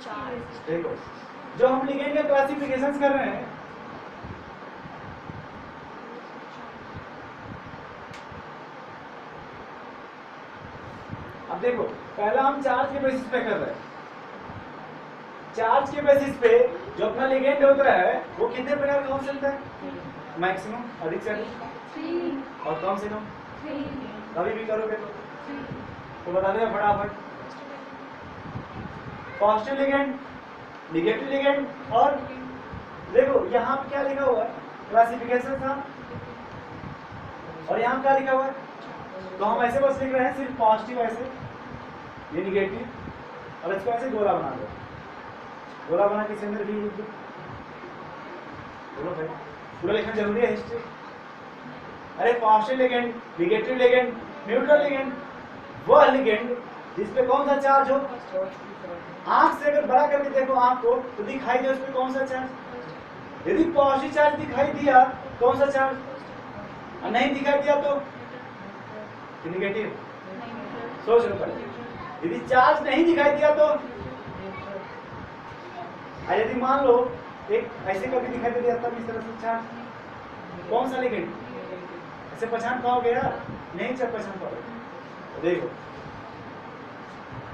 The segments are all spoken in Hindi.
देखो जो हम लिगेंड के क्लासिफिकेशंस कर रहे हैं, अब देखो पहला हम चार्ज के बेसिस पे कर रहे हैं। चार्ज के बेसिस पे जो अपना लिगेंड होता है वो कितने प्रकार का हो सकता है? मैक्सिमम, अधिक से अधिक, और कम से कम। कभी भी करोगे तो बता देगा फटाफट। पॉजिटिव लिगेंड, नेगेटिव लिगेंड, और देखो यहाँ पे क्या लिखा हुआ है, क्लासिफिकेशन था, और यहाँ क्या लिखा हुआ है, तो हम ऐसे बस लिख रहे हैं सिर्फ पॉजिटिव ऐसे, ये निगेटिव, और इसको ऐसे गोला बना दो। गोला बना के इसके अंदर भी लिख दो। बोलो भाई, पूरा लिखना जरूरी है हिस्ट्री। अरे positive ligand, negative ligand, neutral ligand, वह लिगेंड जिसपे कौन सा चार्ज हो, आंख से अगर बड़ा करके देखो आंख को तो दिखाई दे उसपे कौन सा चार्ज। यदि पॉजिटिव चार्ज दिखाई दिया कौन सा चार्ज, और नहीं दिखाई दिया तो नेगेटिव। सोच लो पहले, यदि चार्ज नहीं दिखाई दिया तो, यदि मान लो एक ऐसे करके दिखाई दे दिया तब इस तरह से चार्ज, कौन सा लिगेंड, ऐसे पहचान पाओगे यार? नहीं पहचान पाओगे। देखो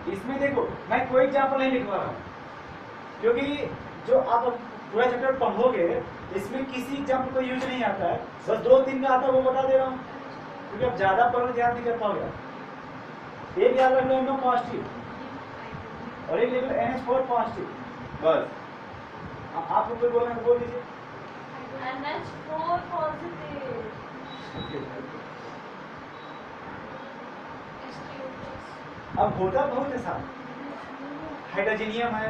इसमें देखो मैं कोई एग्जाम्पल नहीं लिखवा रहा हूँ, क्योंकि जो आप पूरा चैप्टर पढ़ोगे इसमें किसी एग्जाम्पल को यूज नहीं आता है, बस 2-3 का आता है वो बता दे रहा हूँ, क्योंकि आप ज्यादा पढ़ो ध्यान नहीं कर पाओगे। एक याद रख लो NO पॉजिटिव और एक लिख लो NH4 पॉजिटिव, बस। आप लोग कोई बोलना तो बोल दीजिए। NH4 positive. अब होता बहुत है साहब, हाइड्रोजनियम है,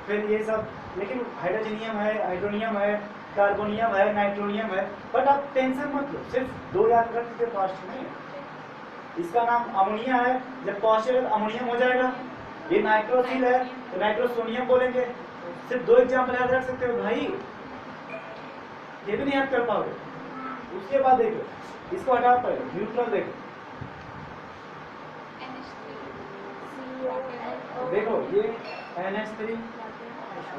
फिर ये सब, लेकिन हाइड्रोजनियम है, हाइड्रोनियम है, कार्बोनियम है, नाइट्रोनियम है, बट आप टेंशन मत लो, सिर्फ 2 याद रख के पॉजिटिव नहीं है। इसका नाम अमोनिया है, जब पॉजिटिव अमोनियम हो जाएगा। ये नाइट्रोसिल है तो नाइट्रोसोनियम बोलेंगे। सिर्फ 2 एग्जाम्पल याद रख सकते हो भाई, ये भी नहीं याद कर पाओगे। उसके बाद देखो इसको हटा पड़ेगा, न्यूट्रल देखो, देखो ये NH3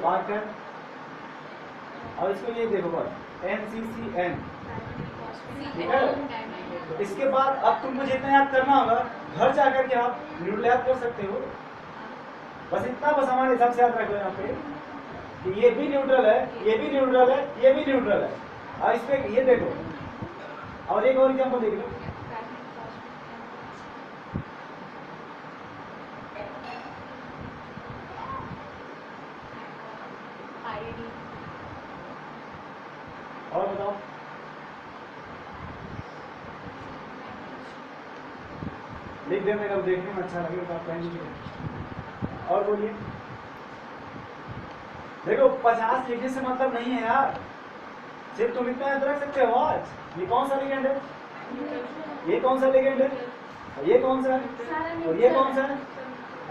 वाटर, और इसको ये देखो बस NCCN, ठीक है। तो इसके बाद अब तुमको जितना याद करना होगा घर जाकर के आप न्यूट्रल याद कर सकते हो। बस इतना, बस हमारे हिसाब से याद रखो यहाँ पे कि ये भी न्यूट्रल है, ये भी न्यूट्रल है, ये भी न्यूट्रल है। और इस पे ये देखो, और एक और एग्जाम्पल देख लो, और बताओ। लिख देने का देखने में अच्छा लगेगा तो आप कहेंगे। और बोलिए। देखो 50 लिखने से मतलब नहीं है यार, सिर्फ तुम इतना याद रख सकते हो। आज ये कौन सा लिगेंड है, ये कौन सा लिगेंड है, और ये कौन सा है, और ये कौन सा है,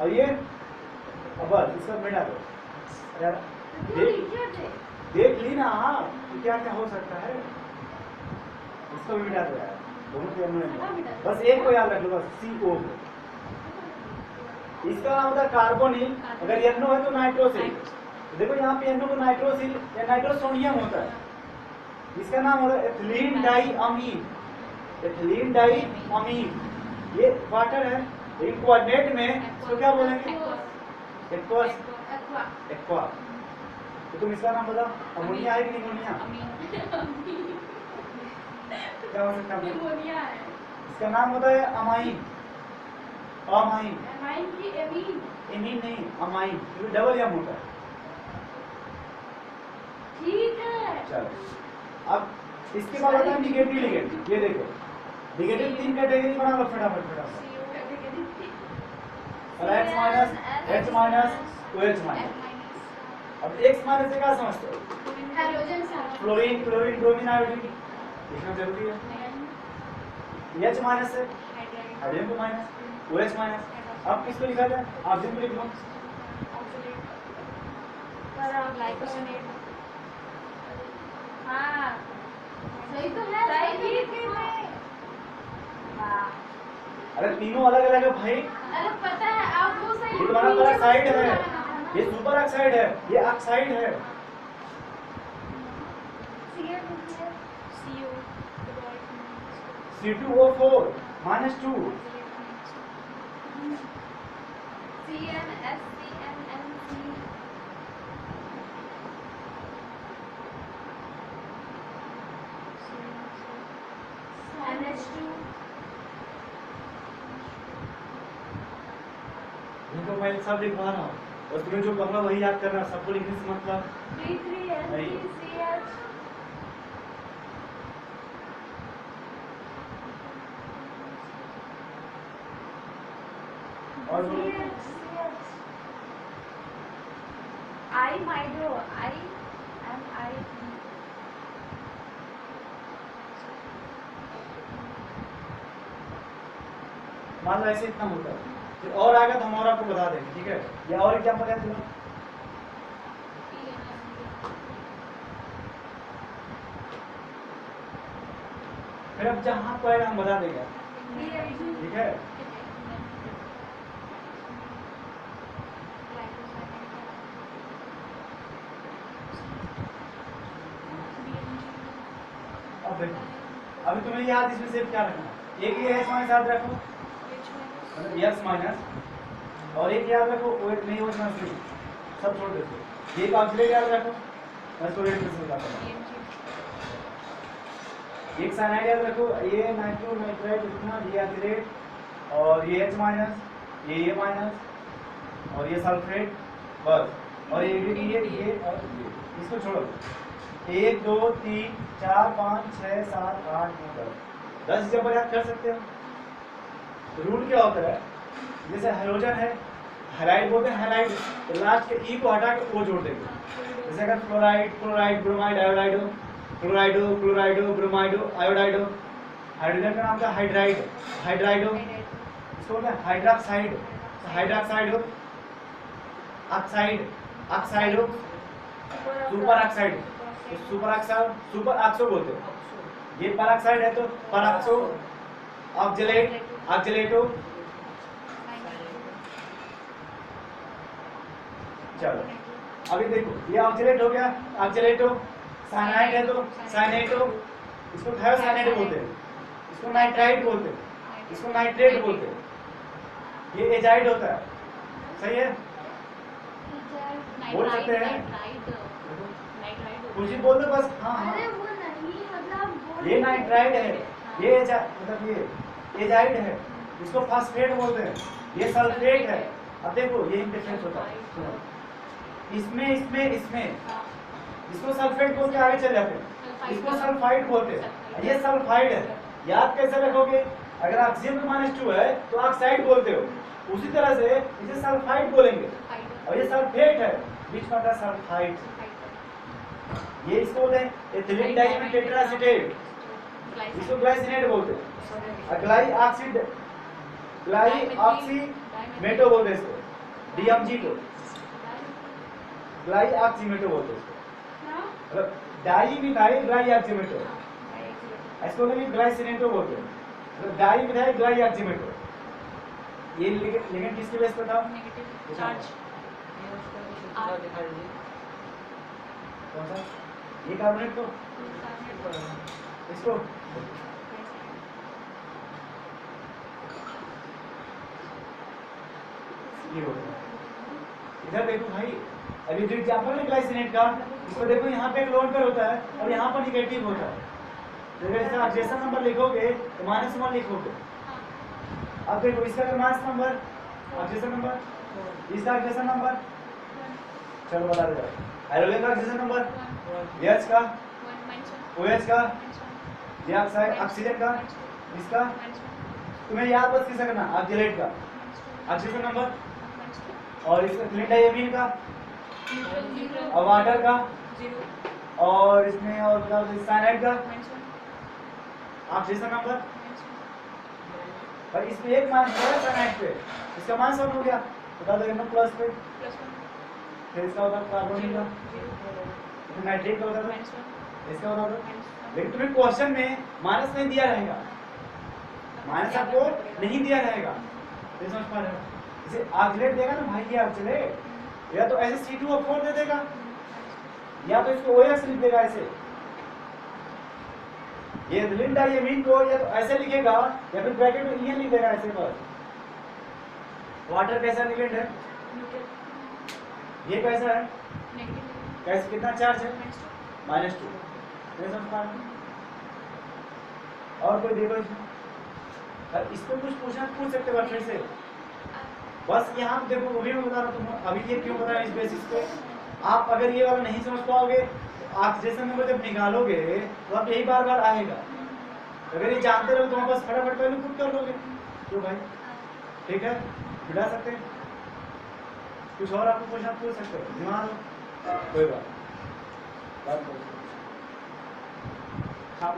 और ये, अब बस इसका मिटा दो यार। देख ली ना आप कि क्या क्या हो सकता है, इसको भी मिटा दो यार, दोनों के बस एक को याद रख लो, बस CO। इसका नाम होता है कार्बोनिल, अगर NO है तो नाइट्रोसिल। देखो यहाँ पे NO को नाइट्रोसिल या नाइट्रोसोनियम होता है। इसका नाम होता है एथिलीन डाई अमीन, एथिलीन डाई अमीन। ये वाटर है, लेकिन कोऑर्डिनेट में इसको क्या बोलेंगे, एक्वस, एक्वा। तो तुम इसका नाम बताओ, अमोनिया है कि निमोनिया, क्या हो सकता है? निमोनिया है। इसका नाम होता है अमाइन, अमाइन, अमाइन की एमीन, एमीन नहीं, अमाइन, क्योंकि डबल एम होता है। ठीक है। चलो अब इसके बाद आता है निगेटिव लिगेंड। ये देखो निगेटिव 3 कैटेगरी बना लो फटाफट फटाफट। H minus, H minus, OH minus. अब X माइनस से क्या समझते हो? Hydrogen, chlorine, chlorine, bromine, iodine, लिखना जरूरी है। H माइनस से हाइड्रोजन को माइनस, OH माइनस। अब किसको लिखा जाए, ऑक्सीजन को लिख लो। हाँ सही तो है, सही है। अरे तीनों अलग अलग है भाई, अरे पता है आप वो सही, ये तुम्हारा साइड है, ये सुपर ऑक्साइड है, ये ऑक्साइड है। C2O4 -2 इनको मैं सब लिखवा रहा हूँ और तुम्हें जो कहूँगा वही याद करना, सबको लिखने से मतलब नहीं। और बोलो। मान लो ऐसे इतना होता है, फिर और आएगा तो हम और आपको बता देंगे, ठीक है। या और एग्जाम्पल है तुम्हें, फिर अब जहाँ आपको आएगा हम बता देंगे, ठीक है। अब देखो, अभी तुम्हें याद इसमें सिर्फ क्या रखना, एक ही एच माइनस याद रखो, मतलब एक्स माइनस, और एक याद रखो ओ नहीं ओ माइनस नहीं, सब छोड़ देते। ये ऑक्सीडेंट याद रखो, मैं इसको रेड से बताता हूँ। एक साइनाइड याद रखो, ये नाइट्रो नाइट्राइट इतना, ये ऑक्सीडेंट, और ये एच माइनस, ये माइनस, और ये सल्फेट, बस। और ये और ये, इसको छोड़ो। 1 2 3 4 5 6 7 8 9 10 एग्जाम्पल याद कर सकते हो। रूल क्या होता है, जैसे हाइड्रोजन है, हैलाइड बोलते हैं, हैलाइड तो लास्ट के ई को हटा के ओ जोड़ देंगे। जैसे अगर फ्लोराइड, क्लोराइड, ब्रोमाइड, आयोडाइडो, क्लोराइडो, क्लोराइडो, ब्रोमाइडो, आयोडाइडो। हाइड्रोजन का नाम क्या, हाइड्राइड, हाइड्राइडो, इसको बोलते हैं हाइड्रोक्साइड, हाइड्रोक्साइड हो, ऑक्साइड, ऑक्साइड हो, super oxide, super oxide, super oxo बोलते हैं। ये परऑक्साइड है तो परऑक्सो, ऑक्जेलेट, ऑक्जेलेटो। चलो अभी देखो, ये ऑक्जेलेट हो गया, ऑक्जेलेटो। साइनाइड है तो साइनेटो, इसको थायोसाइनाइड बोलते हैं, इसको नाइट्राइट बोलते हैं, इसको नाइट्रेट बोलते हैं। ये एजाइड होता है, सही है, बोल सकते हैं, कुछ ही बोल दो बस। हाँ हाँ, ये नाइट्राइड है, ये मतलब ये एजाइड है, इसको फास्फेट बोलते हैं, ये सल्फेट है। अब देखो ये डिफरेंस होता है, सुनो, इसमें इसमें इसमें इसको सल्फेट बोल के आगे चले जाते हैं, इसको सल्फाइड बोलते हैं, ये सल्फाइड है। याद कैसे रखोगे, अगर ऑक्सीजन का -2 है तो ऑक्साइड बोलते हो, उसी तरह से इसे सल्फाइड बोलेंगे। और ये सल्फेट है, बीच में आता है सल्फाइड, ये इसको बोलते हैं एथिलीन डाइमीन टेट्राएसिटेट, इसको ग्लाइसिनेट बोलते हैं। ग्लाई ऑक्सीड, ग्लाई ऑक्सीमेटो बोलते हैं इसको, डीएमजी को ग्लाई ऑक्सीमेटो बोलते हैं इसको, मतलब डाई मिथाइल ग्लाई ऑक्सीमेटो, इसको भी ग्लाइसिनेटो बोलते हैं, मतलब डाई मिथाइल ग्लाई ऑक्सीमेटो। ये लिगेंड किसके बेस पे था, नेगेटिव चार्ज, कौन सा, ये कार्बोनेट को, इसको ये होता है। इधर देखो भाई, अभी जो एग्जाम्पल है ग्लाइसिनेट का, इसको देखो यहाँ पे एक लोन पेयर होता है और यहाँ पर निगेटिव होता है, तो अगर इसका ऑक्सीडेशन नंबर लिखोगे तो -1 लिखोगे। अब देखो इसका अगर मास नंबर, ऑक्सीडेशन नंबर, इसका ऑक्सीडेशन नंबर, चलो बता दे, हाइड्रोजन का ऑक्सीडेशन नंबर, H का, OH का, डाइऑक्साइड ऑक्सीजन का, इसका तुम्हें याद बस किसका करना, ऑक्जेलेट का ऑक्सीजन नंबर, और इसका एथिलीन डाइमीन का, और वाटर का, और इसमें और बताओ साइनाइड का ऑक्सीजन नंबर। और इसमें एक मान है साइनाइड पे, इसका मान सब हो गया, बता दो ना प्लस पे, फिर इसका होता है कार्बोनिल का, फिर नाइट्रेट का होता है, इसका होता है। लेकिन तुम्हें क्वेश्चन में माइनस नहीं दिया रहेगा, माइनस आपको नहीं दिया रहेगा, ये समझ पा रहे हो। जैसे ऑक्सीडेंट देगा ना भाई, ये ऑक्सीडेंट या तो ऐसे C2O4 दे देगा, या तो इसको OX लिख देगा ऐसे। ये एथिलीन डाइमीन को या तो ऐसे लिखेगा या फिर ब्रैकेट में EN लिख देगा ऐसे बस। वाटर कैसा एलिमेंट है? ये कैसा है? कैसे, कितना चार्ज है? -2। और कोई देखो इस पे कुछ पूछना पूछ सकते हो फिर से। बस यहाँ देखो, वो भी मैं बता रहा हूँ तुम अभी ये क्यों बता रहा हूँ इस बेसिस पे। आप अगर ये वाला नहीं समझ पाओगे तो ऑक्सीडेशन नंबर जब निकालोगे तो आप यही बार बार आएगा। अगर ये जानते रहो तो आप बस फटाफट पहले खुद कर लोगे। क्यों भाई? ठीक है, बिठा सकते हैं। कुछ और आपको पूछना पूछ सकते हो, दिमाग कोई बात करो। हाँ,